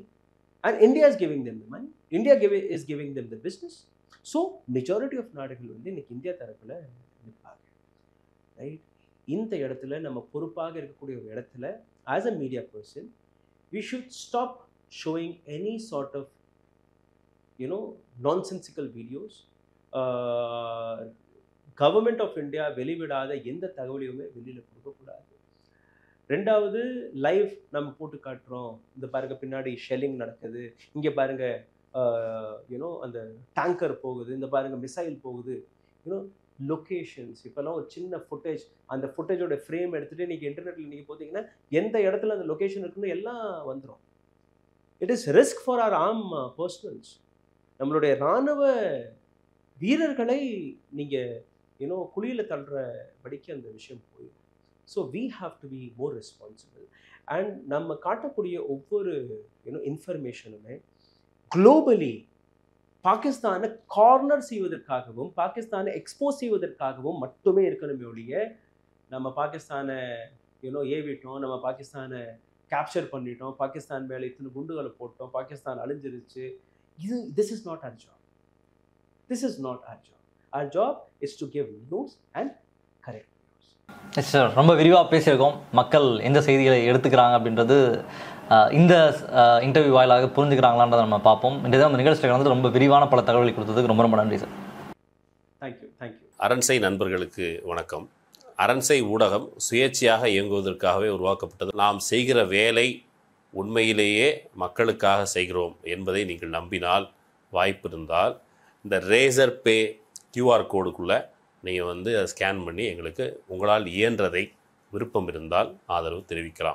And India is giving them the money. India is giving them the business. So, majority of நாடுகள் வந்து இன்னைக்கு India தரப்புல நிற்பாங்க. Right? இந்த இடத்துல நம்ம பொறுப்பாக இருக்கக்கூடிய ஒரு இடத்துல as a media person, we should stop showing any sort of, nonsensical videos. Government of India வெளிவிடாத எந்த தகவலையுமே வெளியில் கொடுக்கக்கூடாது. ரெண்டாவது, லைவ் நம்ம போட்டு காட்டுறோம், இந்த பாருங்க பின்னாடி ஷெல்லிங் நடக்குது, இங்கே பாருங்க அந்த டேங்கர் போகுது, இந்த பாருங்க மிசைல் போகுது, லொக்கேஷன்ஸ். இப்போல்லாம் ஒரு சின்ன ஃபுட்டேஜ், அந்த ஃபுட்டேஜோட ஃப்ரேம் எடுத்துகிட்டு நீங்கள் இன்டர்நெட்டில் நீங்கள் போட்டிங்கன்னா எந்த இடத்துல அந்த லொக்கேஷன் இருக்குன்னு எல்லாம் வந்துடும். It is risk for our arm personnels. நம்மளுடைய இராணுவ வீரர்களை நீங்கள் குழியில் தள்ளுறபடிக்கு அந்த விஷயம் போயிடும். So we have to be more responsible. And நம்ம காட்டக்கூடிய ஒவ்வொரு இன்ஃபர்மேஷனுமே குளோபலி பாகிஸ்தானை கார்னர் செய்வதற்காகவும் பாகிஸ்தானை எக்ஸ்போஸ் செய்வதற்காகவும் மட்டுமே இருக்கணுமே ஒழிய நம்ம பாகிஸ்தானை ஏவிட்டோம், நம்ம பாகிஸ்தானை கேப்சர் பண்ணிட்டோம், பாகிஸ்தான் மேலே இத்தனை குண்டுகளை போட்டோம், Pakistan அழிஞ்சிருச்சு, this is not our job. This is not our job. Our job is to give news and correct news. Yes sir, ரொம்ப விரிவாக பேசியிருக்கோம். மக்கள் எந்த செய்திகளை எடுத்துக்கிறாங்க அப்படின்றது இந்த இன்டர்வியூ வாயிலாக புரிஞ்சுக்கிறாங்களான்றதை நம்ம பார்ப்போம். இன்றைய அந்த நிகழ்ச்சியில் கலந்து ரொம்ப விரிவான பல தகவல்களை கொடுத்ததுக்கு ரொம்ப ரொம்ப நன்றி சார். தேங்க்யூ. அரண்சை நண்பர்களுக்கு வணக்கம். அரண்சை ஊடகம் சுயேட்சையாக இயங்குவதற்காகவே உருவாக்கப்பட்டது. நாம் செய்கிற வேலை உண்மையிலேயே மக்களுக்காக செய்கிறோம் என்பதை நீங்கள் நம்பினால், வாய்ப்பு இருந்தால் இந்த ரேசர் பே QR கோடுக்குள்ளே நீங்கள் அதை ஸ்கேன் பண்ணி எங்களுக்கு உங்களால் இயன்றதை விருப்பம் இருந்தால் ஆதரவு தெரிவிக்கலாம்.